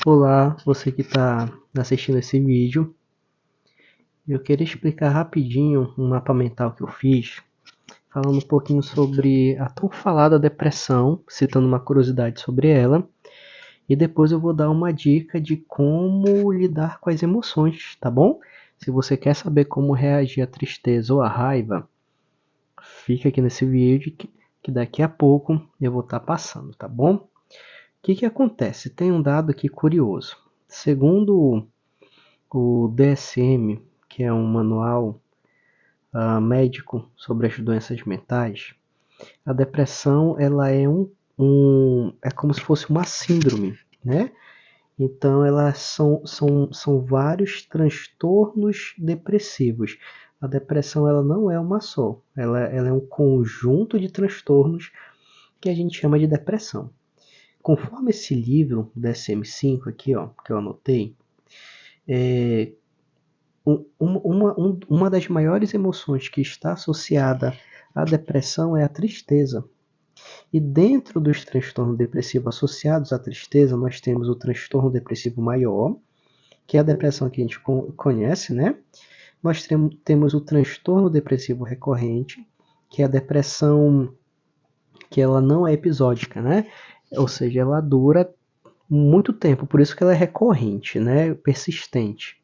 Olá, você que está assistindo esse vídeo. Eu queria explicar rapidinho um mapa mental que eu fiz, falando um pouquinho sobre a tão falada depressão, citando uma curiosidade sobre ela, e depois eu vou dar uma dica de como lidar com as emoções, tá bom? Se você quer saber como reagir à tristeza ou à raiva, fica aqui nesse vídeo que daqui a pouco eu vou estar passando, tá bom? O que acontece? Tem um dado aqui curioso. Segundo o DSM, que é um manual médico sobre as doenças mentais, a depressão ela é é como se fosse uma síndrome, né? Então elas são vários transtornos depressivos. A depressão ela não é uma só, ela é um conjunto de transtornos que a gente chama de depressão. Conforme esse livro, DSM-5 aqui, ó, que eu anotei, uma das maiores emoções que está associada à depressão é a tristeza. E dentro dos transtornos depressivos associados à tristeza, nós temos o transtorno depressivo maior, que é a depressão que a gente conhece, né? Nós temos o transtorno depressivo recorrente, que é a depressão que ela não é episódica, né? Ou seja, ela dura muito tempo, por isso que ela é recorrente, né? Persistente.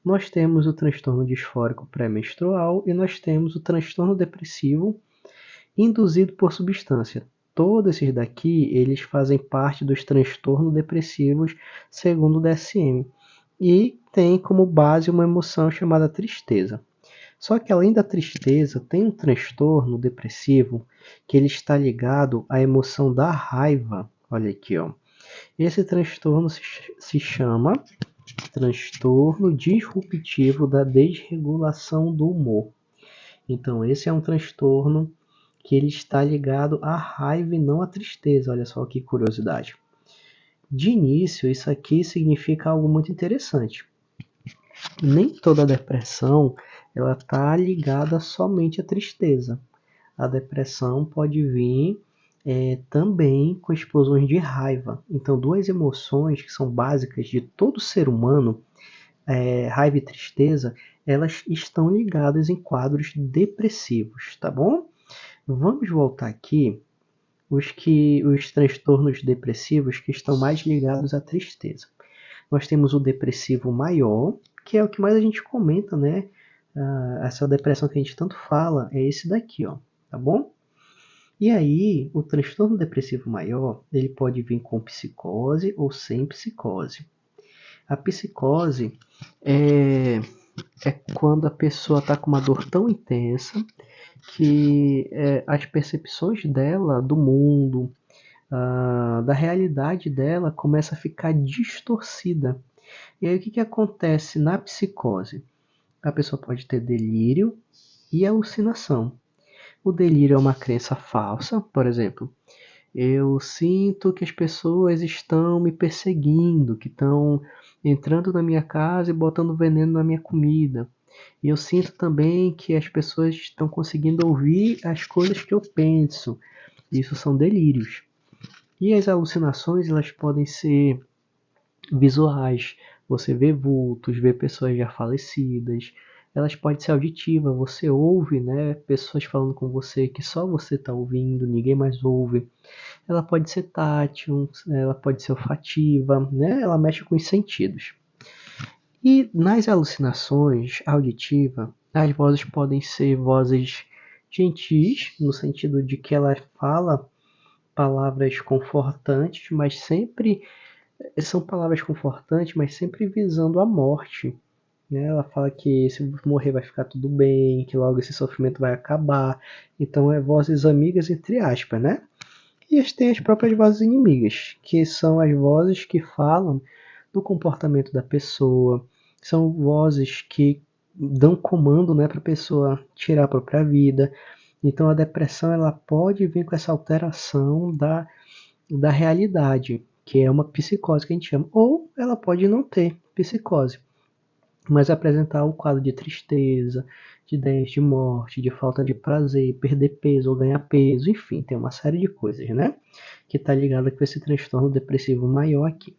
Nós temos o transtorno disfórico pré-menstrual e nós temos o transtorno depressivo induzido por substância. Todos esses daqui, eles fazem parte dos transtornos depressivos segundo o DSM e tem como base uma emoção chamada tristeza. Só que além da tristeza, tem um transtorno depressivo que ele está ligado à emoção da raiva. Olha aqui, ó. Esse transtorno se chama transtorno disruptivo da desregulação do humor. Então, esse é um transtorno que ele está ligado à raiva e não à tristeza. Olha só que curiosidade. De início, isso aqui significa algo muito interessante. Nem toda depressão ela está ligada somente à tristeza. A depressão pode vir também com explosões de raiva. Então, duas emoções que são básicas de todo ser humano, raiva e tristeza, elas estão ligadas em quadros depressivos, tá bom? Vamos voltar aqui os transtornos depressivos que estão mais ligados à tristeza. Nós temos o depressivo maior, que é o que mais a gente comenta, né? Essa depressão que a gente tanto fala é esse daqui, ó, tá bom? E aí, o transtorno depressivo maior, ele pode vir com psicose ou sem psicose. A psicose é quando a pessoa está com uma dor tão intensa que as percepções dela do mundo, da realidade dela, começa a ficar distorcida. E aí o que acontece na psicose? A pessoa pode ter delírio e alucinação. O delírio é uma crença falsa, por exemplo, eu sinto que as pessoas estão me perseguindo, que estão entrando na minha casa e botando veneno na minha comida. E eu sinto também que as pessoas estão conseguindo ouvir as coisas que eu penso. Isso são delírios. E as alucinações, elas podem ser visuais. Você vê vultos, vê pessoas já falecidas. Elas podem ser auditivas. Você ouve, né, pessoas falando com você que só você está ouvindo, ninguém mais ouve. Ela pode ser tátil, ela pode ser olfativa, né? Ela mexe com os sentidos. E nas alucinações auditivas, as vozes podem ser vozes gentis, no sentido de que ela fala palavras confortantes, mas sempre são palavras confortantes, mas sempre visando a morte. Né? Ela fala que se morrer vai ficar tudo bem, que logo esse sofrimento vai acabar. Então é vozes amigas entre aspas, né? E tem as próprias vozes inimigas, que são as vozes que falam do comportamento da pessoa, são vozes que dão comando, né, para a pessoa tirar a própria vida. Então a depressão ela pode vir com essa alteração da realidade, que é uma psicose que a gente chama, ou ela pode não ter psicose, mas apresentar o quadro de tristeza, de ideias de morte, de falta de prazer, perder peso ou ganhar peso, enfim, tem uma série de coisas, né? Que está ligada com esse transtorno depressivo maior aqui.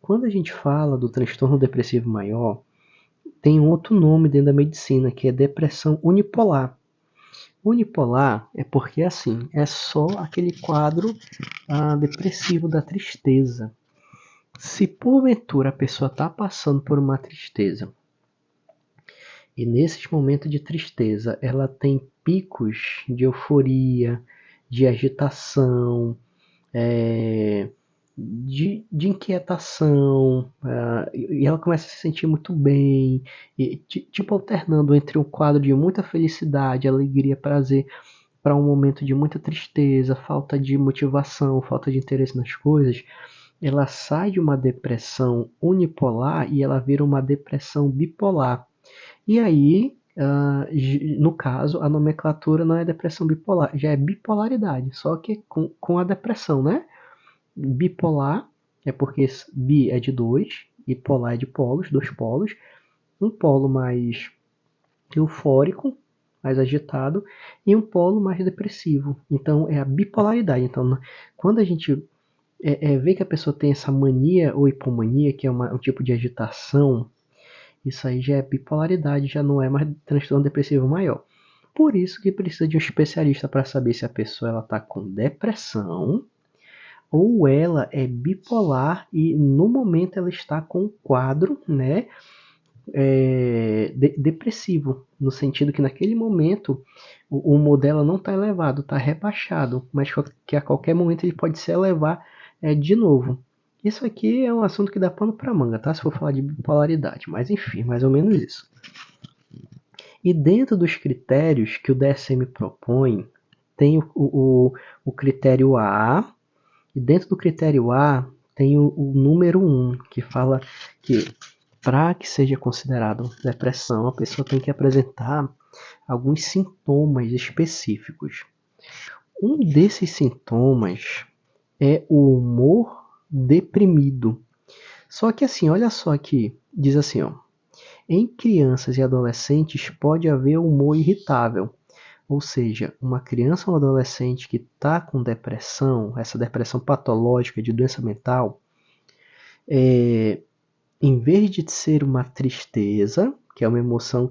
Quando a gente fala do transtorno depressivo maior, tem um outro nome dentro da medicina, que é depressão unipolar. Unipolar é porque, assim, é só aquele quadro depressivo da tristeza. Se porventura a pessoa está passando por uma tristeza, e nesses momentos de tristeza ela tem picos de euforia, de agitação, de inquietação, e ela começa a se sentir muito bem, e, tipo alternando entre um quadro de muita felicidade, alegria, prazer, para um momento de muita tristeza, falta de motivação, falta de interesse nas coisas. Ela sai de uma depressão unipolar e ela vira uma depressão bipolar. E aí, no caso, a nomenclatura não é depressão bipolar, já é bipolaridade, só que com a depressão, né? Bipolar é porque bi é de dois e polar é de polos, dois polos. Um polo mais eufórico, mais agitado, e um polo mais depressivo. Então é a bipolaridade. Então, quando a gente vê que a pessoa tem essa mania ou hipomania, que é um tipo de agitação, isso aí já é bipolaridade, já não é mais transtorno depressivo maior. Por isso que precisa de um especialista para saber se a pessoa está com depressão ou ela é bipolar e no momento ela está com um quadro, né, depressivo, no sentido que naquele momento o humor dela não está elevado, está rebaixado, mas que a qualquer momento ele pode se elevar de novo. Isso aqui é um assunto que dá pano para manga, tá? Se for falar de bipolaridade, mas enfim, mais ou menos isso. E dentro dos critérios que o DSM propõe, tem o critério A, e dentro do critério A tem o número 1, que fala que para que seja considerado depressão, a pessoa tem que apresentar alguns sintomas específicos. Um desses sintomas é o humor deprimido. Só que assim, olha só aqui, diz assim, ó, em crianças e adolescentes pode haver humor irritável. Ou seja, uma criança ou um adolescente que está com depressão, essa depressão patológica de doença mental, em vez de ser uma tristeza, que é uma emoção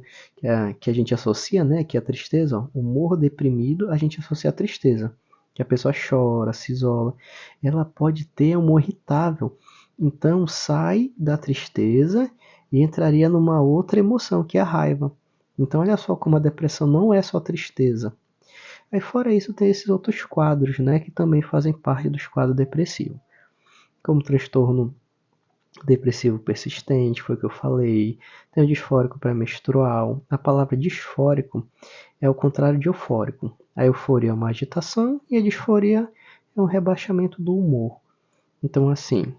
que a gente associa, né, que é a tristeza, ó, humor deprimido, a gente associa a tristeza, que a pessoa chora, se isola, ela pode ter humor irritável. Então sai da tristeza e entraria numa outra emoção, que é a raiva. Então olha só como a depressão não é só tristeza. Aí fora isso tem esses outros quadros, né, que também fazem parte dos quadros depressivos, como transtorno depressivo persistente, foi o que eu falei. Tem o disfórico pré-menstrual. A palavra disfórico é o contrário de eufórico. A euforia é uma agitação e a disforia é um rebaixamento do humor. Então, assim,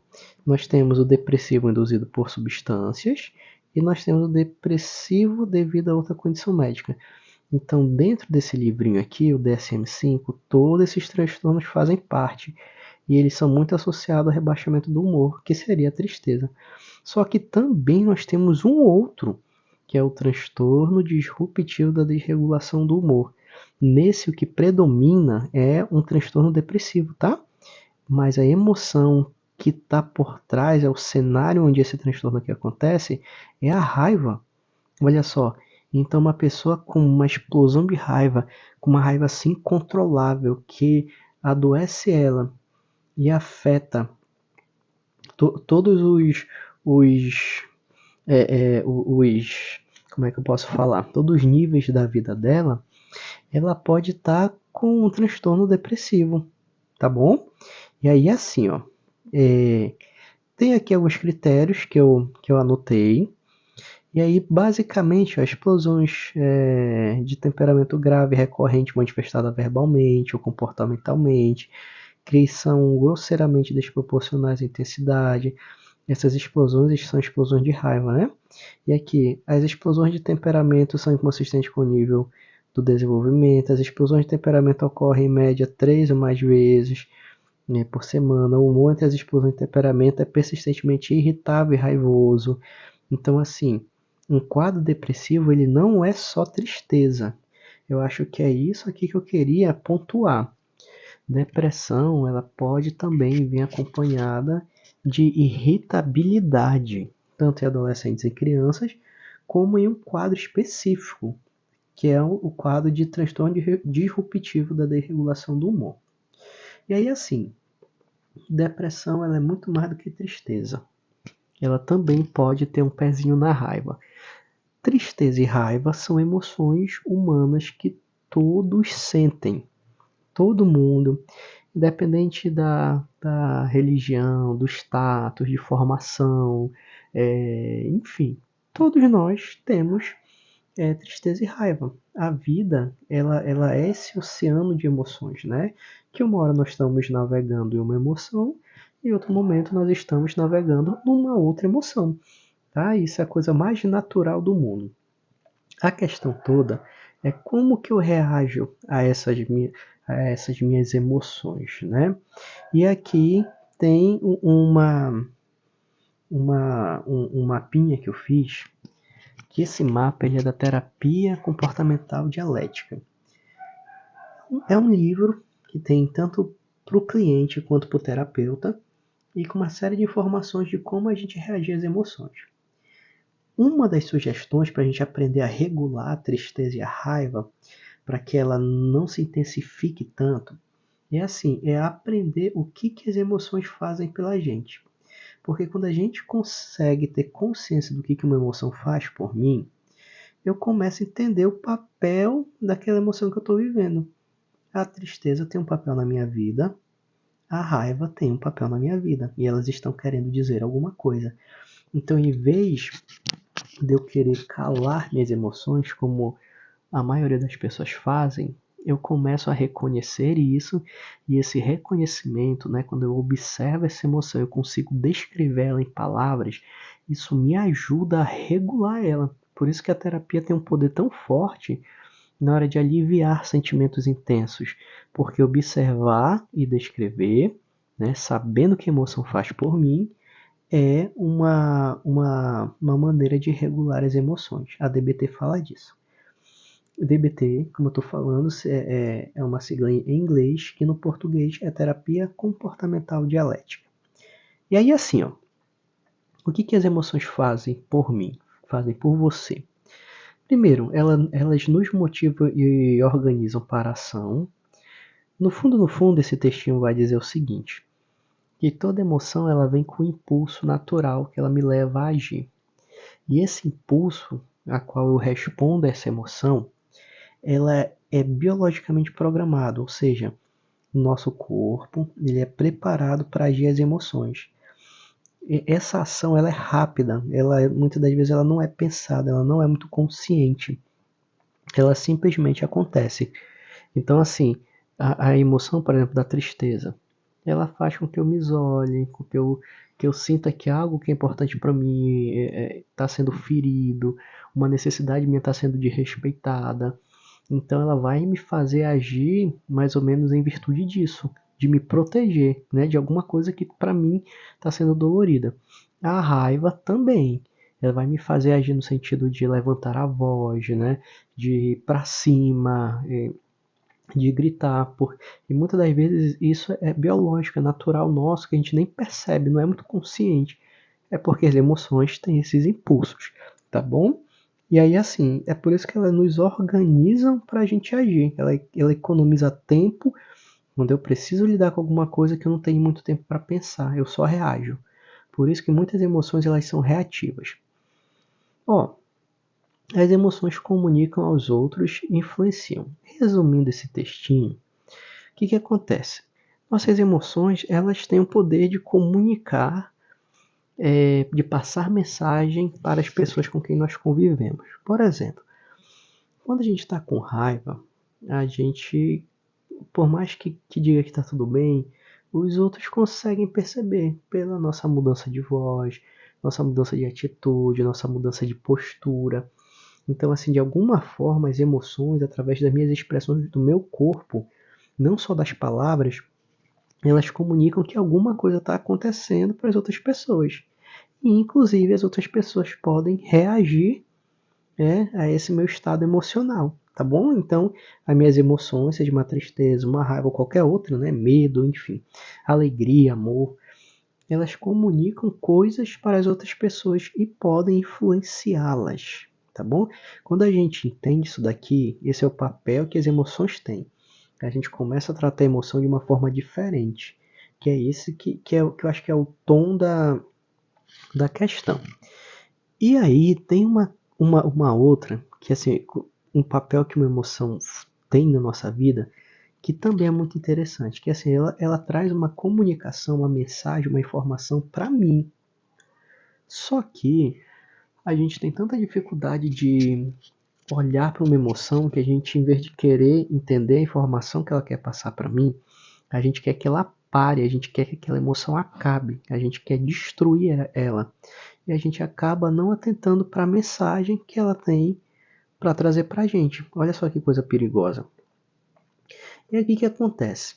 nós temos o depressivo induzido por substâncias e nós temos o depressivo devido a outra condição médica. Então, dentro desse livrinho aqui, o DSM-5, todos esses transtornos fazem parte e eles são muito associados ao rebaixamento do humor, que seria a tristeza. Só que também nós temos um outro, que é o transtorno disruptivo da desregulação do humor. Nesse, o que predomina é um transtorno depressivo, tá? Mas a emoção que está por trás, é o cenário onde esse transtorno aqui acontece, é a raiva. Olha só, então uma pessoa com uma explosão de raiva, com uma raiva assim incontrolável, que adoece ela e afeta todos os, como é que eu posso falar? Todos os níveis da vida dela, ela pode estar com um transtorno depressivo, tá bom? E aí assim, ó, tem aqui alguns critérios que eu anotei. E aí, basicamente, ó, explosões de temperamento grave recorrente manifestada verbalmente ou comportamentalmente, que são grosseiramente desproporcionais à intensidade. Essas explosões são explosões de raiva, né? E aqui, as explosões de temperamento são inconsistentes com o nível do desenvolvimento. As explosões de temperamento ocorrem em média 3 ou mais vezes, né, por semana. O humor entre as explosões de temperamento é persistentemente irritável e raivoso. Então, assim, um quadro depressivo ele não é só tristeza. Eu acho que é isso aqui que eu queria pontuar. Depressão ela pode também vir acompanhada de irritabilidade, tanto em adolescentes e crianças, como em um quadro específico, que é o quadro de transtorno disruptivo da desregulação do humor. E aí, assim, depressão ela é muito mais do que tristeza. Ela também pode ter um pezinho na raiva. Tristeza e raiva são emoções humanas que todos sentem. Todo mundo, independente da religião, do status, de formação, enfim, todos nós temos tristeza e raiva. A vida, ela é esse oceano de emoções, né? Que uma hora nós estamos navegando em uma emoção e em outro momento nós estamos navegando numa outra emoção, tá? Isso é a coisa mais natural do mundo. A questão toda é como que eu reajo a essas minhas emoções, né? E aqui tem um mapinha que eu fiz, que esse mapa ele é da terapia comportamental dialética. É um livro que tem tanto para o cliente quanto para o terapeuta e com uma série de informações de como a gente reagir às emoções. Uma das sugestões para a gente aprender a regular a tristeza e a raiva, para que ela não se intensifique tanto, é aprender o que as emoções fazem pela gente. Porque quando a gente consegue ter consciência do que uma emoção faz por mim, eu começo a entender o papel daquela emoção que eu estou vivendo. A tristeza tem um papel na minha vida, a raiva tem um papel na minha vida, e elas estão querendo dizer alguma coisa. Então, em vez de eu querer calar minhas emoções, como a maioria das pessoas fazem, eu começo a reconhecer isso, e esse reconhecimento, né, quando eu observo essa emoção, eu consigo descrever ela em palavras, isso me ajuda a regular ela. Por isso que a terapia tem um poder tão forte na hora de aliviar sentimentos intensos, porque observar e descrever, né, sabendo que a emoção faz por mim, é uma maneira de regular as emoções. A DBT fala disso. DBT, como eu estou falando, é uma sigla em inglês, que no português é Terapia Comportamental Dialética. E aí, assim, ó, o que as emoções fazem por mim, fazem por você? Primeiro, elas nos motivam e organizam para a ação. No fundo, esse textinho vai dizer o seguinte, que toda emoção ela vem com um impulso natural que ela me leva a agir. E esse impulso, a qual eu respondo a essa emoção, ela é biologicamente programada, ou seja, o nosso corpo ele é preparado para agir as emoções. E essa ação ela é rápida, muitas das vezes ela não é pensada, ela não é muito consciente, ela simplesmente acontece. Então, assim, a emoção, por exemplo, da tristeza, ela faz com que eu me isole, com que eu sinta que algo que é importante para mim está sendo ferido, uma necessidade minha está sendo desrespeitada. Então ela vai me fazer agir mais ou menos em virtude disso, de me proteger, né, de alguma coisa que para mim está sendo dolorida. A raiva também, ela vai me fazer agir no sentido de levantar a voz, né, de ir para cima, de gritar, e muitas das vezes isso é biológico, é natural nosso, que a gente nem percebe, não é muito consciente. É porque as emoções têm esses impulsos, tá bom? E aí, assim, é por isso que elas nos organizam para a gente agir. Ela economiza tempo quando eu preciso lidar com alguma coisa que eu não tenho muito tempo para pensar, eu só reajo. Por isso que muitas emoções elas são reativas. Ó, as emoções comunicam aos outros e influenciam. Resumindo esse textinho, o que acontece? Nossas emoções elas têm o poder de comunicar, de passar mensagem para as pessoas com quem nós convivemos. Por exemplo, quando a gente está com raiva, a gente, por mais que diga que está tudo bem, os outros conseguem perceber pela nossa mudança de voz, nossa mudança de atitude, nossa mudança de postura. Então, assim, de alguma forma, as emoções, através das minhas expressões do meu corpo, não só das palavras, elas comunicam que alguma coisa está acontecendo para as outras pessoas. E, inclusive, as outras pessoas podem reagir, a esse meu estado emocional, tá bom? Então, as minhas emoções, seja uma tristeza, uma raiva ou qualquer outra, né? Medo, enfim, alegria, amor, elas comunicam coisas para as outras pessoas e podem influenciá-las, tá bom? Quando a gente entende isso daqui, esse é o papel que as emoções têm. A gente começa a tratar a emoção de uma forma diferente, que é esse que eu acho que é o tom da questão. E aí tem uma outra, que assim, um papel que uma emoção tem na nossa vida, que também é muito interessante, que assim, ela traz uma comunicação, uma mensagem, uma informação para mim. Só que a gente tem tanta dificuldade de olhar para uma emoção que a gente, em vez de querer entender a informação que ela quer passar para mim, a gente quer que ela pare, a gente quer que aquela emoção acabe, a gente quer destruir ela. E a gente acaba não atentando para a mensagem que ela tem para trazer para a gente. Olha só que coisa perigosa. E aqui que acontece?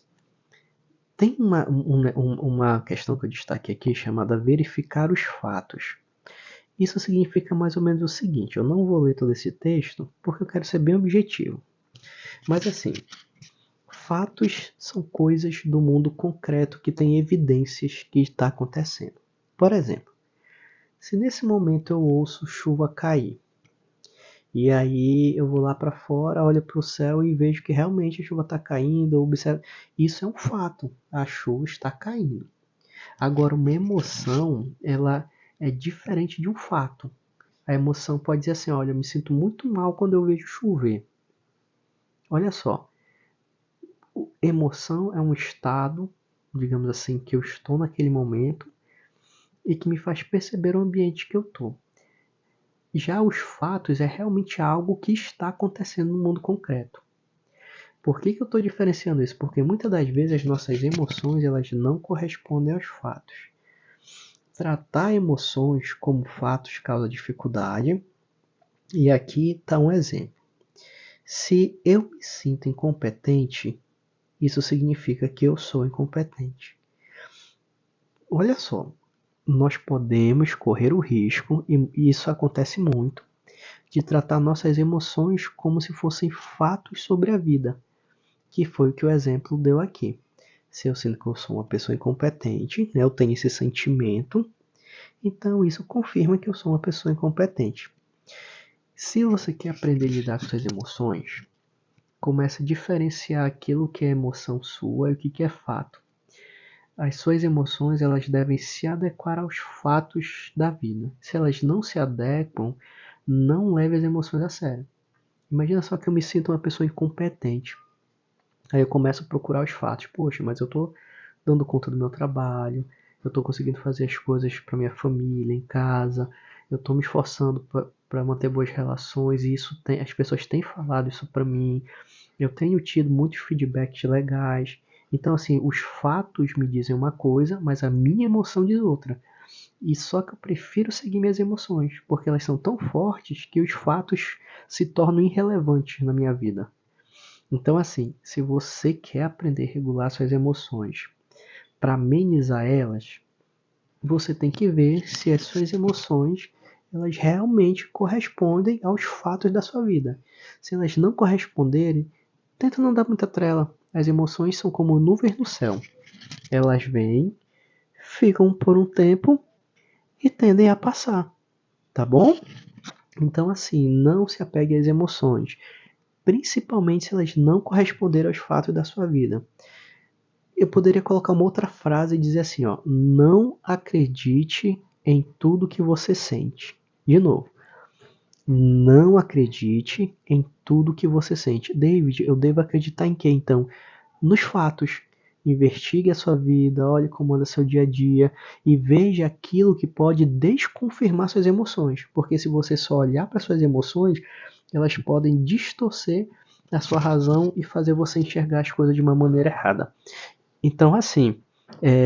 Tem uma questão que eu destaquei aqui chamada verificar os fatos. Isso significa mais ou menos o seguinte, eu não vou ler todo esse texto porque eu quero ser bem objetivo. Mas assim, fatos são coisas do mundo concreto que tem evidências que está acontecendo. Por exemplo, se nesse momento eu ouço chuva cair, e aí eu vou lá para fora, olho para o céu e vejo que realmente a chuva está caindo, observo. Isso é um fato, a chuva está caindo. Agora, uma emoção, ela é diferente de um fato. A emoção pode dizer assim, olha, eu me sinto muito mal quando eu vejo chover. Olha só, emoção é um estado, digamos assim, que eu estou naquele momento e que me faz perceber o ambiente que eu estou. Já os fatos é realmente algo que está acontecendo no mundo concreto. Por que eu estou diferenciando isso? Porque muitas das vezes as nossas emoções elas não correspondem aos fatos. Tratar emoções como fatos causa dificuldade. E aqui está um exemplo. Se eu me sinto incompetente, isso significa que eu sou incompetente. Olha só, nós podemos correr o risco, e isso acontece muito, de tratar nossas emoções como se fossem fatos sobre a vida, que foi o que o exemplo deu aqui. Se eu sinto que eu sou uma pessoa incompetente, né, eu tenho esse sentimento, então isso confirma que eu sou uma pessoa incompetente. Se você quer aprender a lidar com suas emoções, comece a diferenciar aquilo que é emoção sua e o que é fato. As suas emoções elas devem se adequar aos fatos da vida. Se elas não se adequam, não leve as emoções a sério. Imagina só que eu me sinto uma pessoa incompetente. Aí eu começo a procurar os fatos. Poxa, mas eu estou dando conta do meu trabalho, eu estou conseguindo fazer as coisas para minha família, em casa, eu estou me esforçando para manter boas relações e isso as pessoas têm falado isso para mim. Eu tenho tido muitos feedbacks legais. Então, assim, os fatos me dizem uma coisa, mas a minha emoção diz outra. E só que eu prefiro seguir minhas emoções, porque elas são tão fortes que os fatos se tornam irrelevantes na minha vida. Então, assim, se você quer aprender a regular suas emoções para amenizar elas, você tem que ver se as suas emoções elas realmente correspondem aos fatos da sua vida. Se elas não corresponderem, tenta não dar muita trela. As emoções são como nuvens no céu. Elas vêm, ficam por um tempo e tendem a passar, tá bom? Então, assim, não se apegue às emoções, principalmente se elas não corresponderem aos fatos da sua vida. Eu poderia colocar uma outra frase e dizer assim, ó, não acredite em tudo que você sente. De novo, não acredite em tudo que você sente. David, eu devo acreditar em quê então? Nos fatos. Investigue a sua vida, olhe como anda seu dia a dia e veja aquilo que pode desconfirmar suas emoções. Porque se você só olhar para suas emoções, elas podem distorcer a sua razão e fazer você enxergar as coisas de uma maneira errada. Então, assim,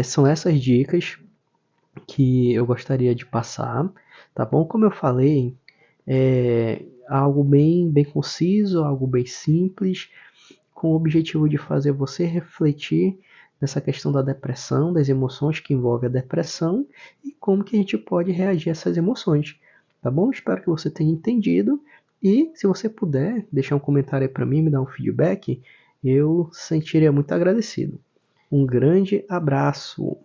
são essas dicas que eu gostaria de passar, tá bom? Como eu falei, algo bem conciso, algo bem simples, com o objetivo de fazer você refletir nessa questão da depressão, das emoções que envolvem a depressão e como que a gente pode reagir a essas emoções, tá bom? Espero que você tenha entendido e se você puder deixar um comentário aí para mim, me dar um feedback, eu sentiria muito agradecido. Um grande abraço!